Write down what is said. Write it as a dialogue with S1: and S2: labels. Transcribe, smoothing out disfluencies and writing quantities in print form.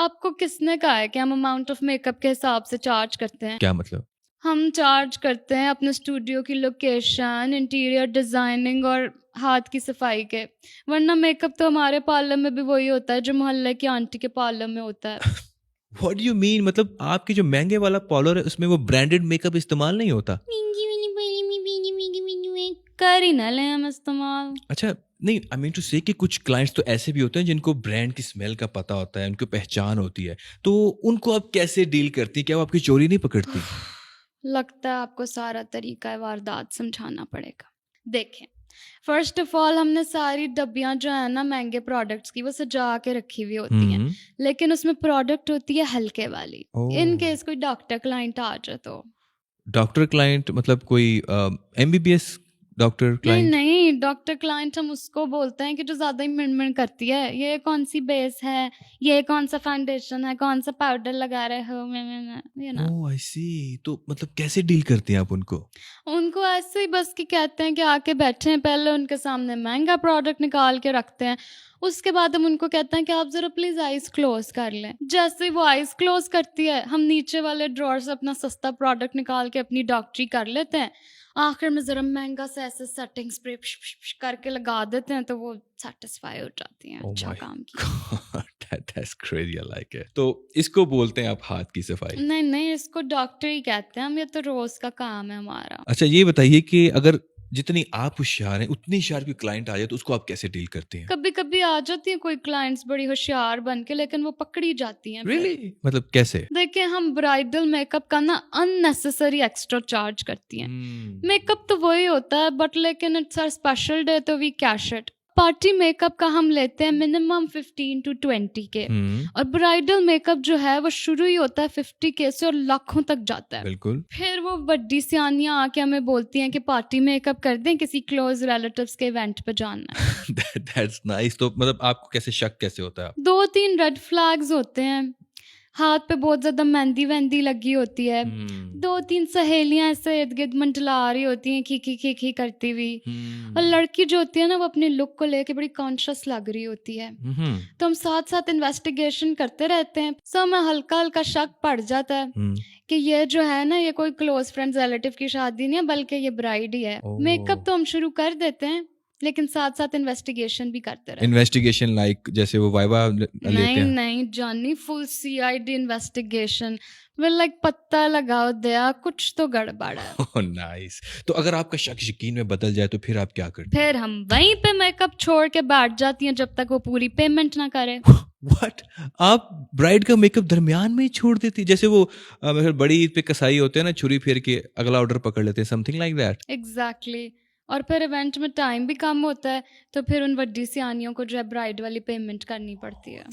S1: आपको किसने कहा है कि हम अमाउंट ऑफ मेकअप के हिसाब से चार्ज करते हैं?
S2: क्या मतलब?
S1: हम चार्ज करते हैं अपने स्टूडियो की लोकेशन, इंटीरियर डिजाइनिंग और हाथ की सफाई के। वरना मेकअप तो हमारे पार्लर में भी वही होता है जो मोहल्ले की आंटी के पार्लर में होता है।
S2: What do you mean? मतलब आपकी जो महंगे वाला पार्लर है उसमें वो ब्रांडेड मेकअप इस्तेमाल नहीं होता?
S1: कर ही ना लें हम इस्तेमाल।
S2: अच्छा, नहीं, आई मीन टू से कि कुछ क्लाइंट्स तो ऐसे भी होते हैं जिनको ब्रांड की स्मेल का पता होता है, उनको पहचान होती है, तो उनको आप कैसे डील करती हैं? क्या वो आपकी चोरी नहीं पकड़ती?
S1: लगता है आपको सारा तरीका वारदात समझाना पड़ेगा। देखें, फर्स्ट ऑफ ऑल हमने सारी डब्बियां जो है ना महंगे प्रोडक्ट्स की वो सजा के रखी हुई होती हैं,
S2: हम्म।
S1: लेकिन उसमें प्रोडक्ट होती है हल्के वाली। इन
S2: ओह।
S1: केस कोई डॉक्टर क्लाइंट आ जाए तो।
S2: डॉक्टर क्लाइंट मतलब कोई एमबीबीएस डॉक्टर
S1: नहीं
S2: क्लाइंट?
S1: नहीं, डॉक्टर क्लाइंट हम उसको बोलते हैं कि जो ज्यादा ही मिणमिण करती है, ये कौन सी बेस है, ये कौन सा फाउंडेशन है, कौन सा पाउडर लगा रहे हो, मैं ना।
S2: ओह, आई सी। तो मतलब कैसे डील करती हैं आप उनको?
S1: उनको ऐसे ही बस कि कहते हैं कि आके बैठे हैं, पहले उनके सामने महंगा प्रोडक्ट निकाल के रखते हैं, उसके बाद हम उनको कहते हैं कि आप जरा प्लीज आईज क्लोज कर लें। जैसे ही वो आईज क्लोज करती है, हम नीचे वाले ड्रॉर से अपना सस्ता प्रोडक्ट निकाल के अपनी डॉक्टरी कर लेते हैं। आखिर में जरा महंगा सा ऐसे सेटिंग स्प्रे करके लगा देते हैं, तो वो सेटिस्फाई हो जाती हैं,
S2: ओह
S1: अच्छा
S2: माय
S1: काम किया।
S2: God, that's crazy, I like it. तो इसको बोलते हैं आप हाथ की सफाई?
S1: नहीं नहीं, इसको डॉक्टर ही कहते हैं हम, ये तो रोज का काम है हमारा।
S2: अच्छा, ये बताइए कि अगर जितनी आप होशियार हैं उतनी शार्प की क्लाइंट आ जाए तो उसको आप कैसे डील करती हैं?
S1: कभी कभी आ जाती हैं कोई क्लाइंट्स बड़ी होशियार बन के, लेकिन वो पकड़ी जाती हैं फिर।
S2: रियली? मतलब कैसे?
S1: देखिए, हम ब्राइडल मेकअप का ना अननेसेसरी एक्स्ट्रा चार्ज करती हैं।
S2: हम्म।
S1: मेकअप तो वही होता है, बट लेकिन इट्स आवर स्पेशल डे तो we cash it. Party makeup का हम लेते हैं मिनिमम 15 to 20 के,
S2: हम्म।
S1: और ब्राइडल मेकअप जो है वो शुरू ही होता है 50 के से और लाखों तक जाता है।
S2: बिल्कुल।
S1: फिर वो बड्डी सियानियां आके हमें बोलती हैं कि पार्टी मेकअप कर दें, किसी क्लोज रिलेटिव्स के इवेंट पे जाना है।
S2: That's nice. तो मतलब आपको कैसे शक कैसे होता है?
S1: 2-3 रेड फ्लैग्स होते हैं। हाथ पे बहुत ज्यादा मेहंदी वेहंदी लगी होती है।
S2: हम्म।
S1: 2-3 सहेलियां ऐसे इर्द गिर्द मंडला रही होती हैं, खी खी खी करती हुई। और
S2: हम्म।
S1: लड़की जो होती है ना, वो अपने लुक को लेके बड़ी कॉन्शियस लग रही होती है।
S2: हम्म।
S1: तो हम साथ साथ इन्वेस्टिगेशन करते रहते हैं। सो हमें हल्का हल्का शक पड़ जाता है
S2: हम्म।
S1: कि ये जो है ना, ये कोई क्लोज फ्रेंड्स रिलेटिव की शादी नहीं है, बल्कि ये ब्राइड ही है। मेकअप
S2: ओह।
S1: तो हम शुरू कर देते हैं, लेकिन साथ साथ इन्वेस्टिगेशन भी करते रहते हैं।
S2: इन्वेस्टिगेशन लाइक जैसे वो वाइवा लेते
S1: नहीं
S2: हैं?
S1: नहीं जॉनी, फुल सीआईडी इन्वेस्टिगेशन। वे लाइक पता लगाओ दया, कुछ तो गड़बड़ है।
S2: Oh nice. तो अगर आपका शक यकीन में बदल जाए तो फिर आप क्या करती हैं?
S1: फिर हम वहीं पे मेकअप छोड़ के बैठ जाती हैं जब तक वो पूरी पेमेंट ना करे।
S2: व्हाट? आप ब्राइड का मेकअप दरमियान में ही छोड़ देती? जैसे वो मतलब बड़ी ईद पे कसाई होते हैं ना, छुरी फेर के अगला ऑर्डर पकड़ लेते हैं, समथिंग लाइक दैट?
S1: एग्जैक्टली। और फिर इवेंट में टाइम भी कम होता है, तो फिर उन वड्डी सियानियों को जो है ब्राइड वाली पेमेंट करनी पड़ती है।